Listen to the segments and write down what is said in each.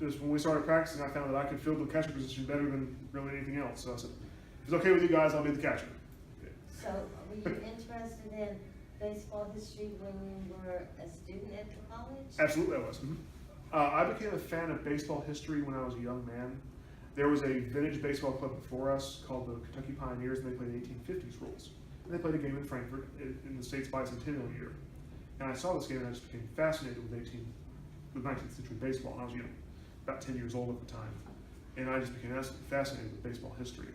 just when we started practicing, I found that I could field the catcher position better than really anything else. So I said, if it's okay with you guys, I'll be the catcher. So were you interested in baseball history when you were a student at the college? Absolutely, I was. I became a fan of baseball history when I was a young man. There was a vintage baseball club before us called the Kentucky Pioneers, and they played 1850s rules. And they played a game in Frankfurt in the state's bicentennial year. And I saw this game and I just became fascinated with 19th century baseball. And I was about 10 years old at the time. And I just became fascinated with baseball history.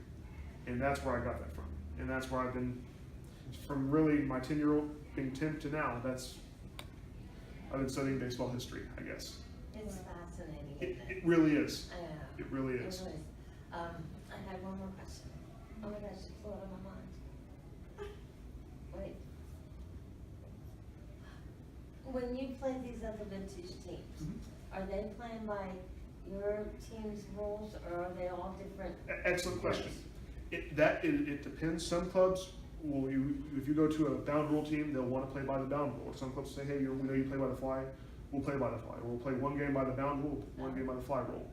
And that's where I got that from. And that's where I've been, from really my 10-year-old being 10 to now, I've been studying baseball history, I guess. It's fascinating, isn't it? It really is. I know. It really is. It really is. I had one more question. Oh my gosh, it flew out of my mind. Wait. When you play these other vintage teams, are they playing by your team's rules, or are they all different? Excellent question. It depends. Some clubs will, if you go to a bound rule team, they'll want to play by the bound rule. Some clubs say, hey, we know you play by the fly, we'll play by the fly. Or we'll play one game by the bound rule, one game by the fly rule.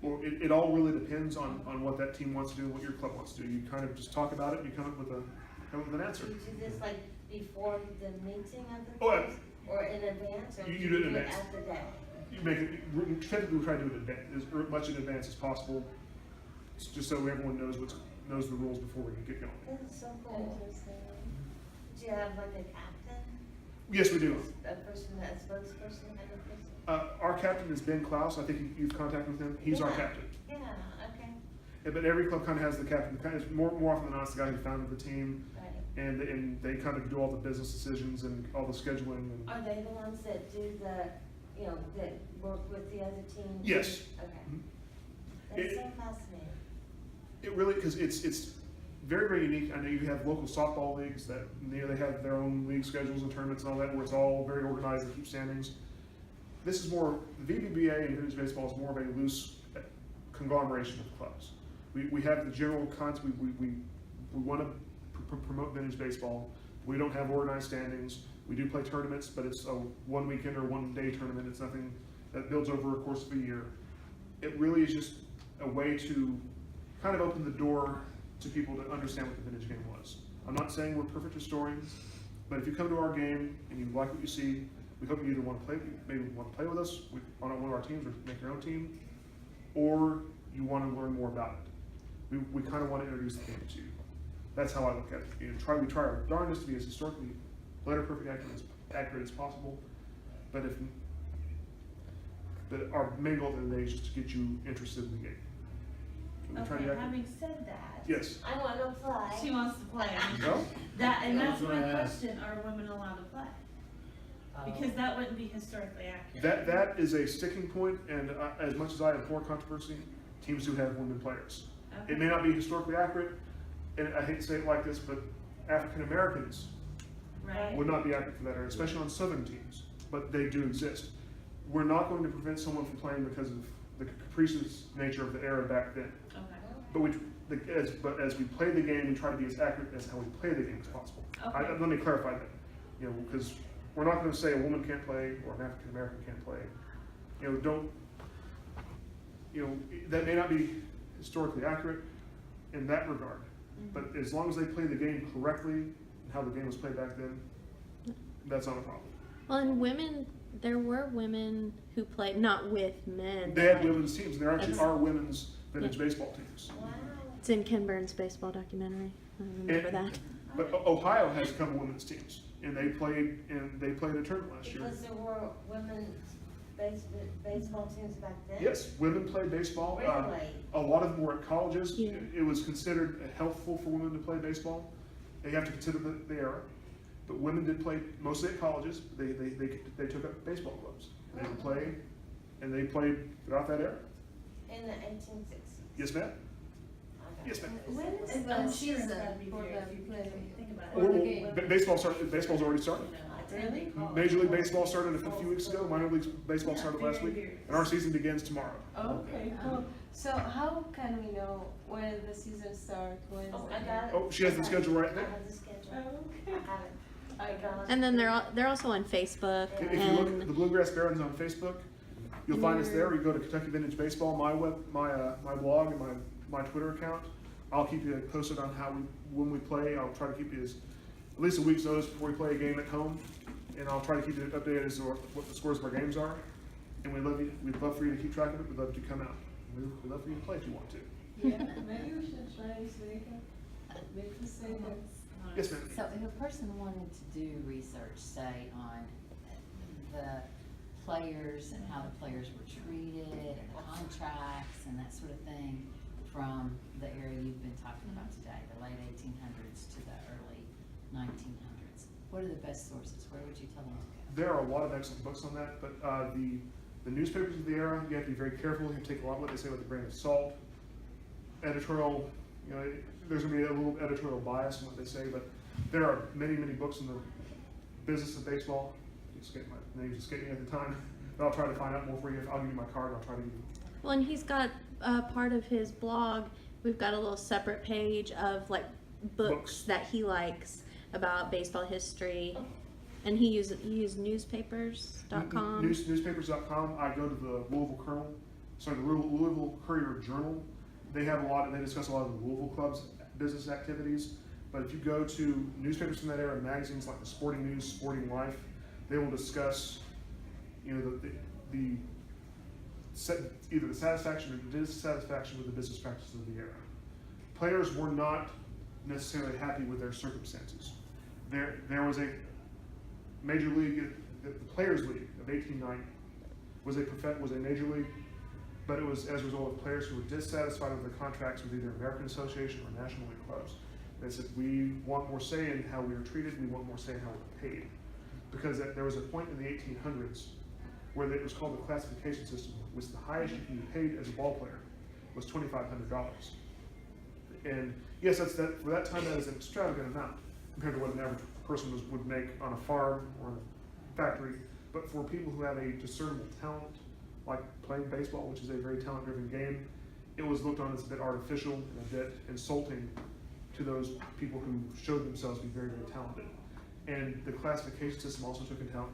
Or it all really depends on what that team wants to do and what your club wants to do. You kind of just talk about it and you come up with an answer. Do you do this like before the meeting of the Oh, clubs, or in advance, or you do it in advance. at the day? You make it, typically we try to do it as much in advance as possible, just so everyone knows the rules before we get going. This is so cool. Do you have like a captain? Yes, we do. A person, a spokesperson kind of person? Our captain is Ben Klaus. I think you've contacted with him. He's our captain. Yeah, okay. Yeah, but every club kind of has the captain. It's more often than not, it's the guy who founded the team. Right. And they kind of do all the business decisions and all the scheduling. And Are they the ones that do that work with the other teams? yes. Okay. Mm-hmm. That's so fascinating. It really, because it's very, very unique. I know you have local softball leagues that they have their own league schedules and tournaments and all that, where it's all very organized and keep standings. This is more, the VBBA and vintage baseball is more of a loose conglomeration of clubs. We have the general concept, we want to promote vintage baseball. We don't have organized standings. We do play tournaments, but it's a one weekend or one day tournament. It's nothing that builds over a course of a year. It really is just a way to kind of open the door to people to understand what the vintage game was. I'm not saying we're perfect historians, but if you come to our game and you like what you see, we hope you either want to play, maybe want to play with us on one of our teams or make your own team, or you want to learn more about it. We kind of want to introduce the game to you. That's how I look at it. We try our darndest to be as historically letter perfect accurate as possible, but our main goal of the day is just to get you interested in the game. Okay, having said that, yes. I want to play. she wants to play. No? That's my question, are women allowed to play? Because that wouldn't be historically accurate. That is a sticking point, and as much as I abhor controversy, teams do have women players. Okay. It may not be historically accurate, and I hate to say it like this, but African Americans Right. would not be accurate for that area, especially on Southern teams, but they do exist. We're not going to prevent someone from playing because of the capricious nature of the era back then. Okay. But as we play the game, we try to be as accurate as how we play the game as possible. Okay. Let me clarify that. Because we're not going to say a woman can't play or an African American can't play. That may not be historically accurate in that regard. Mm-hmm. But as long as they play the game correctly and how the game was played back then, that's not a problem. Well, and women, there were women who played, not with men. They had women's teams, and there actually are women's vintage baseball teams. Wow. It's in Ken Burns' baseball documentary. I remember that. But Ohio has a couple women's teams, and they played a tournament last year. Because there were women's baseball teams back then? Yes, women played baseball. Really? A lot of them were at colleges. Yeah. It was considered helpful for women to play baseball. They have to consider the era. But women did play mostly at colleges. They took up baseball clubs. They would play, and they played throughout that era. In the 1860s? Yes, ma'am. Okay. Yes, ma'am. When is And the I'm sure season it's gotta be for very them few playing? kids when you think about it. For the game? Baseball's already started. Really? Major League Baseball started a few weeks ago. Minor League Baseball started last week. And our season begins tomorrow. Okay, cool. So how can we know when the season starts? When is Oh, the I got it. Oh, she has the schedule right I there. have the schedule. I Okay. have it. I got it. And then they're also on Facebook. If you look at And the Bluegrass Barons on Facebook, You'll find us there. You go to Kentucky Vintage Baseball, my blog and my Twitter account. I'll keep you posted on when we play. I'll try to keep you at least a week's notice before we play a game at home, and I'll try to keep you updated as to what the scores of our games are. And we'd love for you to keep track of it. We'd love to come out. We'd love for you to play if you want to. Yeah, maybe we should try this weekend. Make the same. Yes, ma'am. So if a person wanted to do research, say, on the players and how the players were treated and the contracts and that sort of thing from the area you've been talking about today, the late 1800s to the early 1900s, what are the best sources? Where would you tell them to go? There are a lot of excellent books on that, but the newspapers of the era, you have to be very careful. You have to take a lot of what they say with a grain of salt. Editorial, there's going to be a little editorial bias in what they say, but there are many, many books in the business of baseball. My name just escaped me at the time, but I'll try to find out more for you. I'll give you my card. I'll try to give you. Well, and he's got part of his blog. We've got a little separate page of like books that he likes about baseball history, and he uses newspapers.com. Newspapers.com. I go to the Louisville Courier Journal. They discuss a lot of the Louisville club's business activities. But if you go to newspapers from that era, magazines like the Sporting News, Sporting Life, they will discuss, either the satisfaction or dissatisfaction with the business practices of the era. Players were not necessarily happy with their circumstances. There was a major league, the Players League of 1890 was a major league, but it was as a result of players who were dissatisfied with their contracts with either American Association or National League clubs. They said, we want more say in how we are treated, we want more say in how we're paid. Because there was a point in the 1800s where it was called the classification system, which the highest you can be paid as a ball player was $2,500. And yes, for that time that is an extravagant amount compared to what an average person would make on a farm or in a factory. But for people who have a discernible talent, like playing baseball, which is a very talent-driven game, it was looked on as a bit artificial and a bit insulting to those people who showed themselves to be very, very talented. And the classification system also took into account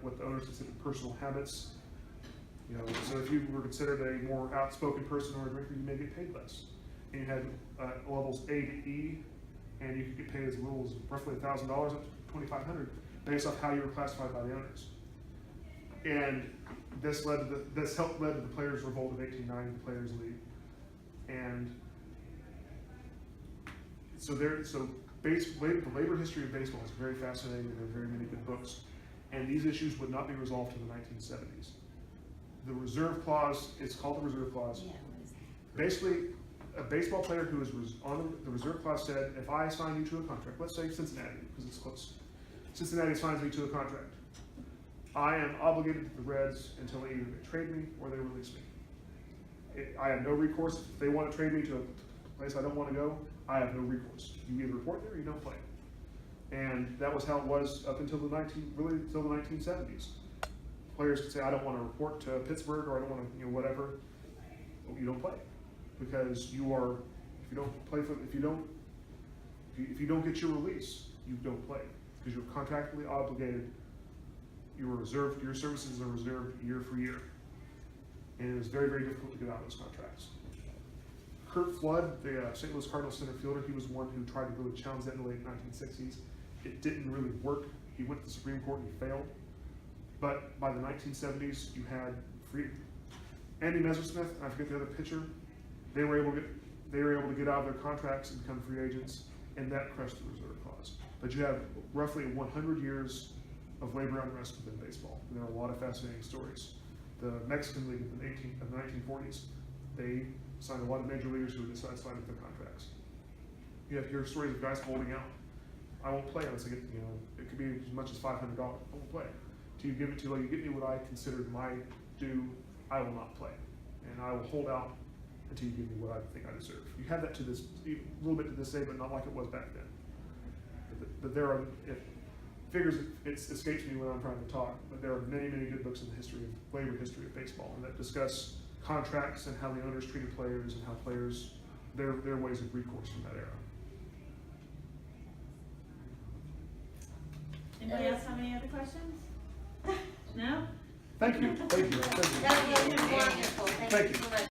what the owners considered personal habits. So if you were considered a more outspoken person or a drinker, you may get paid less. And you had levels A to E, and you could get paid as little as roughly $1,000 up to $2,500 based off how you were classified by the owners. And this led to the Players' Revolt of 1890, the Players' League. And so the labor history of baseball is very fascinating. There are very many good books, and these issues would not be resolved in the 1970s. The reserve clause, it's called the reserve clause. Yeah, what is that? Basically, a baseball player who is on the reserve clause said, if I assign you to a contract, let's say Cincinnati, because it's close. Cincinnati assigns me to a contract. I am obligated to the Reds until either they trade me or they release me. I have no recourse. If they want to trade me to a place I don't want to go, I have no recourse. You either report there or you don't play. And that was how it was up until the 1970s. Players could say, I don't want to report to Pittsburgh, or I don't want to, whatever. Well, you don't play, because if you don't get your release, you don't play, because you're contractually obligated. Your services are reserved year for year, and it was very, very difficult to get out of those contracts. Curt Flood, the St. Louis Cardinals center fielder, he was one who tried to really challenge that in the late 1960s. It didn't really work. He went to the Supreme Court and he failed. But by the 1970s, you had Andy Messersmith, I forget the other pitcher. They were able to get out of their contracts and become free agents, and that crushed the reserve clause. But you have roughly 100 years of labor unrest within baseball. And there are a lot of fascinating stories. The Mexican League of the 1940s, they signed a lot of major leaguers who were dissatisfied with their contracts. You hear stories of guys holding out. I won't play unless I get, it could be as much as $500. I won't play. Till you give it to, you get me what I considered my due, I will not play. And I will hold out until you give me what I think I deserve. You have that to this, a little bit to this day, but not like it was back then. But there are, it escapes me when I'm trying to talk, but there are many, many good books in the labor history of baseball, and that discuss contracts and how the owners treated players and how players, their ways of recourse from that era. Anybody else have any other questions? No? Thank you, thank you, thank you. That was wonderful, thank Thank you you. so much.